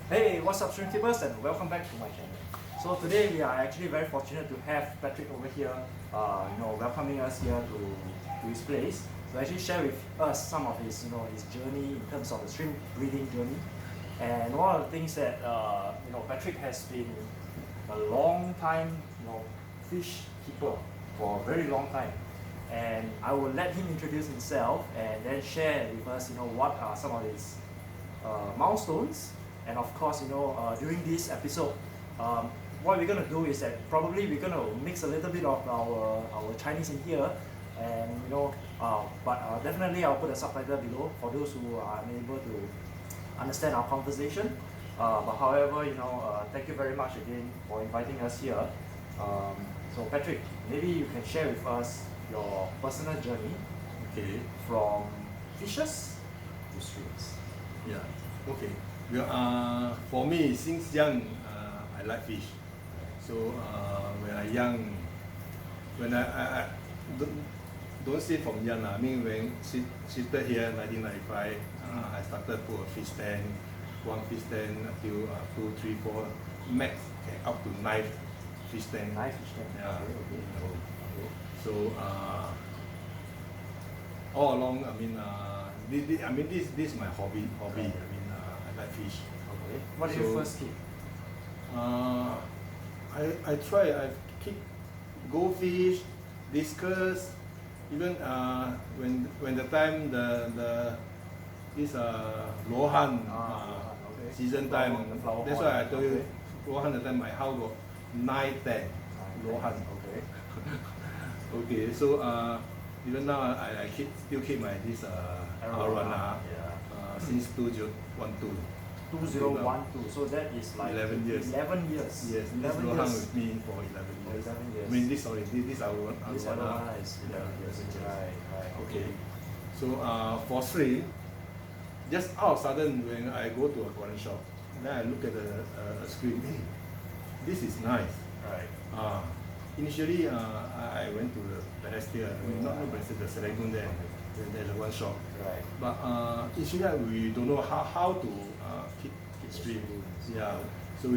Hey, what's up, stream keepers, and welcome back to my channel. So today we are actually very fortunate to have Patrick over here, welcoming us here to his place to actually share with us some of his, his journey in terms of the shrimp breeding journey. And one of the things that Patrick has been a long time, fish keeper for a very long time. And I will let him introduce himself and then share with us, what are some of his milestones. And of course, during this episode, what we're going to do is that probably we're going to mix a little bit of our Chinese in here, and but definitely I'll put a subtitle below for those who are unable to understand our conversation. But however, thank you very much again for inviting us here. So Patrick, maybe you can share with us your personal journey, from fishes to shrimps. Yeah, okay. Well, for me, since young, I like fish. So when I young, when I don't say from young, I mean when shifted here in 1995, I started put a fish tank, one fish tank until 2, 3, 4, max up to 9 fish tank. 9 fish tank. Yeah. Okay. So all along, this is my hobby. I like fish. Okay. What did you first keep? I keep goldfish, discus, even when the time this lohan season time. That's why I told you lohan the time my house got 9, 10 lohan. Okay. Okay, so even now I still keep my this arowana since 2012. 2012. So that is like 11 years. 11 years. Yes, 11 this years. with me for 11 years. 11 years. I mean, this arowana. This arowana is 11 years. Right. Okay. So for free, just all of a sudden when I go to a corner shop, then I look at the screen. Hey, this is nice. Right. Initially, I went to the Balestier, not Balestier, the Serangoon there. There's one shop. Right. But initially we don't know how to keep stream. Yeah. So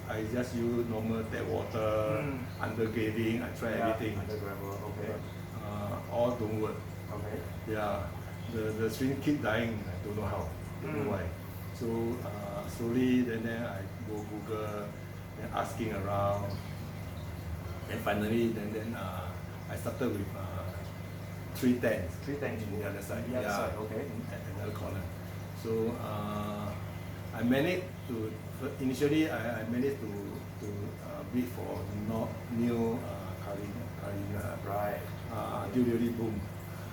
I just use normal tap water, undergrading. I try everything. Undergravel. Okay. All don't work. Okay. Yeah. The stream keep dying. I don't know how. Don't know why. So slowly then I go Google, then asking around. And finally, then I started with 3 tanks. 3 tanks in the other side. The other side, okay. At another corner. So I managed to initially I managed to bid for new Caridina. Right. Until really boom.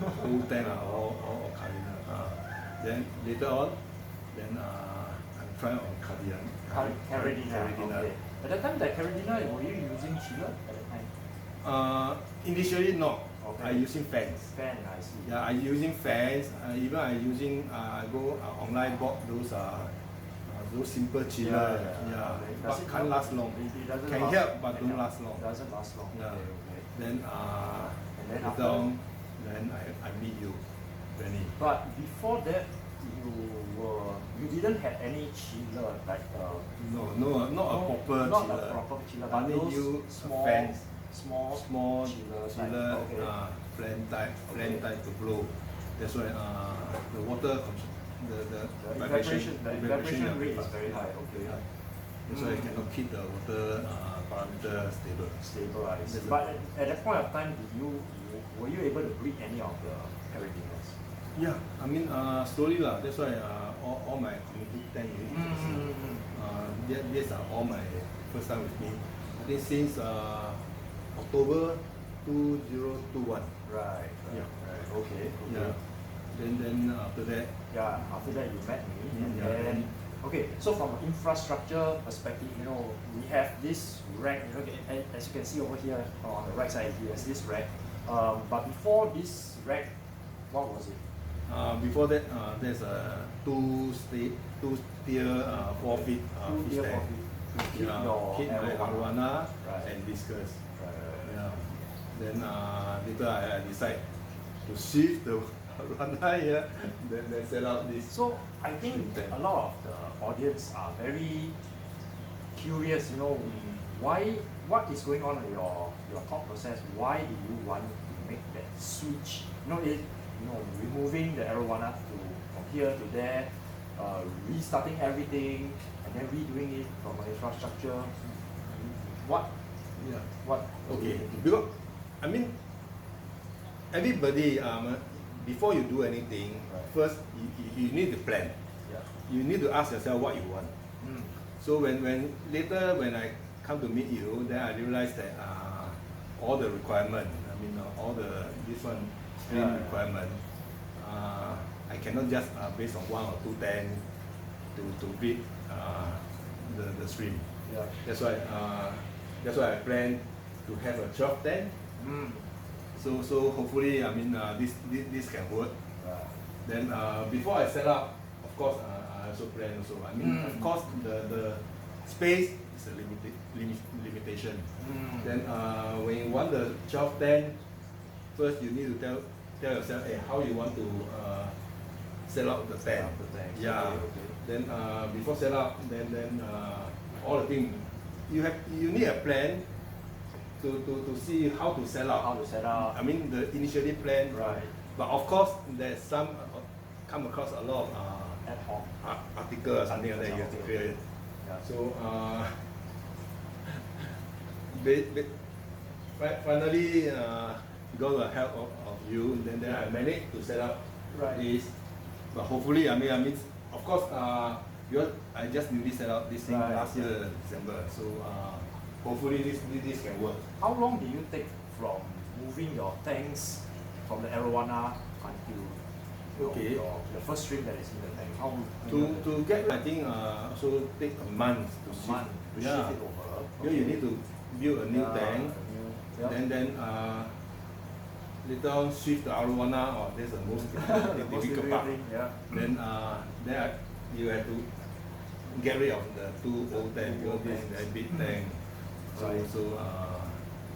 Whole tank are all Caridina. Then later on, then I'm trying on Caridina. Okay. At that time, that Caridina, were you using chiller at the time? Initially not. Okay. I using fans. Fan, I see. Yeah, I using fans. Even I using I go online bought those simple chiller. Yeah. Okay. But can't last long. It doesn't Can last, help, but don't last long. Doesn't last long. Yeah. Okay. Then And then later on, then I meet you, Benny. But before that, you didn't have any chiller like No, not a proper not chiller. a proper chiller, but Only those you small fans. small chiller, okay. fan type to blow. That's why the water, the evaporation rate is very high. Okay. That's why you cannot keep the water parameter stable. Stabilized. But at that point of time, were you able to breed any of the Caridinas? Yeah, I mean slowly lah. That's why all my community tank these are all my first time with me. I think since October 2021. Right. Yeah. Right. Okay. Yeah. Then after that. Yeah. After that, you met me, and Yeah. then. Okay, so from an infrastructure perspective, we have this rack, as you can see over here on the right side here, is this rack. But before this rack, what was it? Before that, there's a two tier 4 feet fish tank. Keep your keep my arowana Right. and discus. Right. Yeah. Then later I decide to shift the arowana here, then set up this. So I think a lot of the audience are very curious, what is going on in your thought process? Why do you want to make that switch? Removing the arowana from here to there, restarting everything, and then redoing it from an infrastructure. What? Yeah. What? Okay. Because I mean, everybody before you do anything, Right. first you need to plan. Yeah. You need to ask yourself what you want. Mm. So when I come to meet you, then I realize that all the requirement, all this one stream Yeah. requirement, I cannot just based on 1 or 2 10 to build the stream. Yeah. That's why I plan to have a 12 10. Mm. So hopefully this can work. Then before I set up, of course I also plan also. Of course the space is a limitation. Mm. Then when you want the 12 10, first you need to tell yourself, hey, how you want to set up the tent. Yeah. Okay. Then before set up, then all the things you need a plan to see how to set up. How to set up. The initially plan. Right. But of course, there's some come across a lot of Ad hoc. article or something like that. You have to clear it. Yeah. So finally, got the help of you. Then I managed to set up Right. this. But hopefully, of course, I just newly set up this thing Right. last year December. So hopefully this can work. How long do you take from moving your tanks from the arowana until Okay. the first stream that is in the tank? How To get, I think also take a month to shift. month to Yeah. shift it over? Because you need to build a new tank. Yeah. Then later on shift the arowana, or that's the most difficult part. thing, yeah. Then you have to get rid of the 2 old tank, because this is a big tank. Right. So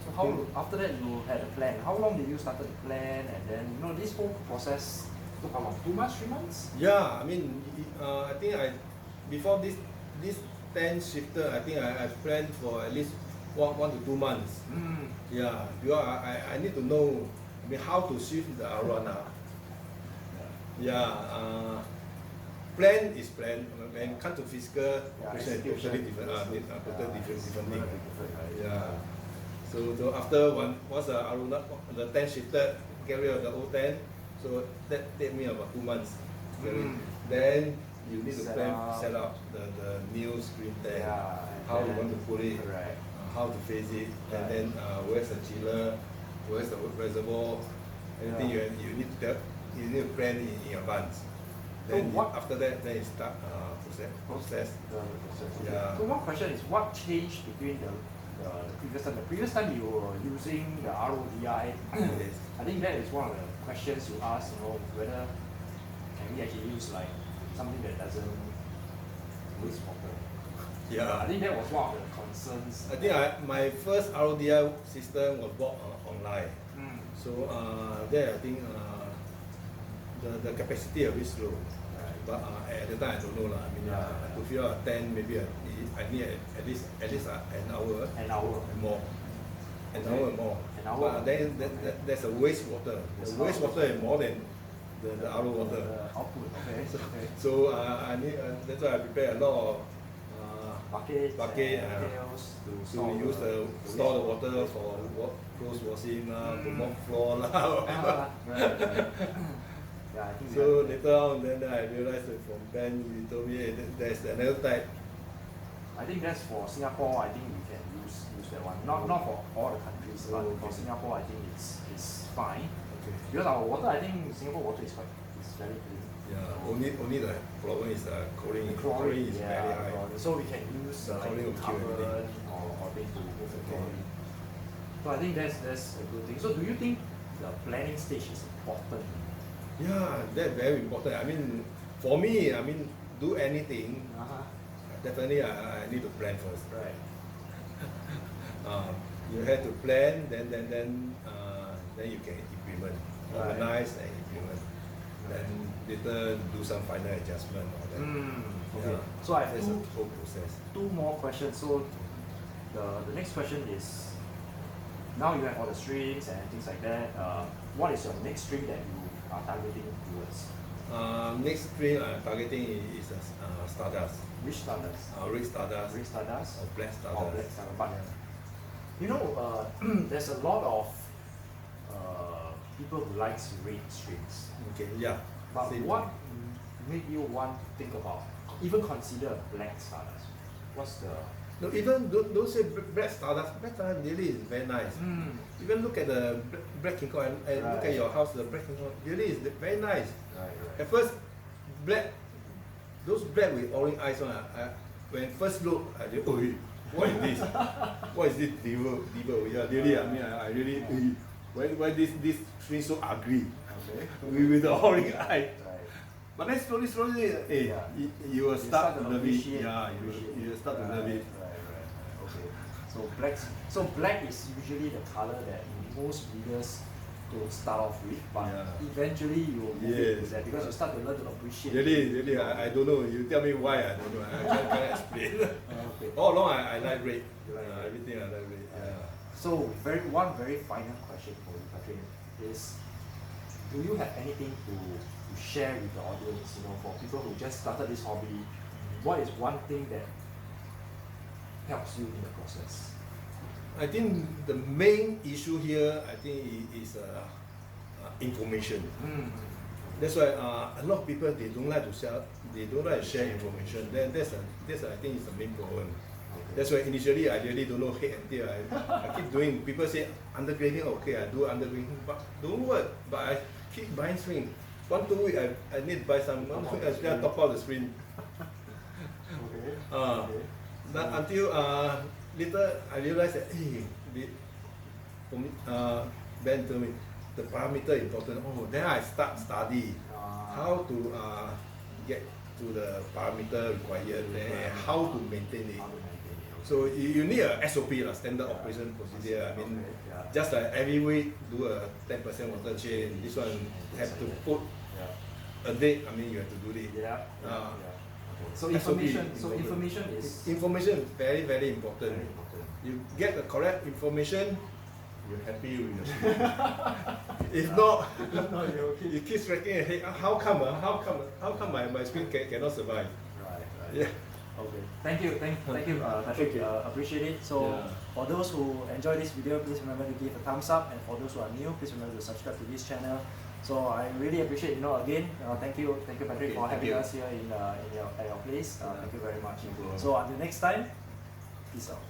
So how after that you had a plan? How long did you start the plan, and then this whole process took how long? 2 months, 3 months? yeah, I think before this tent shifted, I think I planned for at least 1 to 2 months. Mm. Yeah, because I need to know how to shift the arowana. Yeah, plan is plan. When it comes to physical, operation is totally different. Different thing. Yeah. So after once the tent shifted, get rid of the old tent. So that take me about 2 months. Then you need to set up the new screen tent. Yeah. How you want to put it. Correct. How to face it, and Right. then where's the chiller, where's the reservoir, anything you need to plan in advance. Then after that, then you start process. Yeah. So one question is, what changed between the previous time? The previous time you were using the RODI. Yes. I think that is one of the questions you ask. Whether can we actually use like something that doesn't waste water. I Yeah. think that was one of the concerns. I think my first RODI system was bought online. Mm. So there I think the capacity a bit slow. Right. But at the time I don't know lah. To fill a tent, maybe I need at least an hour. An hour. And more. An Okay. hour and more. An hour. But then there's a wastewater. The wastewater is more than the RO water. The output. Okay. Okay. So I need. That's why I prepare a lot of Bucket. bucket Pails to to use store the water for clothes washing to mop floor lah. Right. Yeah, I think So later on, then I realized that from Ben, you told me hey, there's another type. I think that's for Singapore. I think we can use that one. Not for all the countries, but for Singapore, I think it's fine. Okay. Because our water, I think Singapore water is very clean. Yeah. Only the problem is chlorine. Chlorine is very high. chlorine. So we can use Chlorine will kill carbon or things to remove the chlorine. So I think that's a good thing. So do you think the planning stage is important? Yeah, that's very important. For me, do anything. Definitely, I need to plan first. Right. You have to plan, then you can implement, Right. organize and implement. then later do some final adjustment or that. Okay. Yeah. So I have That's the whole process. two more questions. So the next question is, now you have all the strings and things like that. What is your next string that you are targeting towards? Next string I'm targeting is Stardust. Which Stardust? Red Stardust Red Stardust? or Black Stardust. Or Black Stardust. But Yeah. you know, there's a lot of people who likes red strings. Okay, yeah. But Same what thing. made you want to think about, even consider Black Stardust? What's the... No, even don't say Black Stardust. Black Stardust really is very nice. Even look at the Black King Kong and look at your house, the Black King Kong really is very nice. Right. At first, those black with orange eyes one, when first look, I just, oh, what is this? What is this devil? Yeah, really, I mean, I really, why this string so ugly? Okay. With the orange eye. Right. But then slowly, you will start to love it. Yeah, you will start to love it. Right. Okay. So black is usually the color that most readers don't start off with, but eventually you will move into that because you start to learn to appreciate. Really, I don't know. You tell me why, I don't know. I can't explain. Okay. All along I like red. Right. Everything I like red. Yeah. So one very final question for you, Patrick, is do you have anything to share with the audience, you know, for people who just started this hobby? What is one thing that helps you in the process? I think the main issue here, I think, is information. That's why a lot of people they don't like to sell, they don't like to share information. Then that's I think is the main problem. Okay. That's why initially I really don't know head and tail. I keep doing. People say undergrading, okay, I do undergrading, but don't work. But I keep buying screen. 1-2 weeks I need to buy some. 1 week I still top up the screen. Okay. Until later I realized that Ben told me the parameter important. Oh, then I start study how to get to the parameter required and how to maintain it. So you need a SOP, standard operation procedure. I mean, just like every week do a 10% water change. This one have to put a date. I mean, you have to do it. So SOP information is very, very important. You get the correct information, you're happy with your screen. If not, you keep scratching your head. How come my screen cannot survive? Right. Yeah. Okay. Thank you, Patrick. Appreciate it. So for those who enjoy this video, please remember to give a thumbs up, and for those who are new, please remember to subscribe to this channel. So I really appreciate, again, thank you Patrick for having us here at your place. Thank you very much. So until next time, peace out.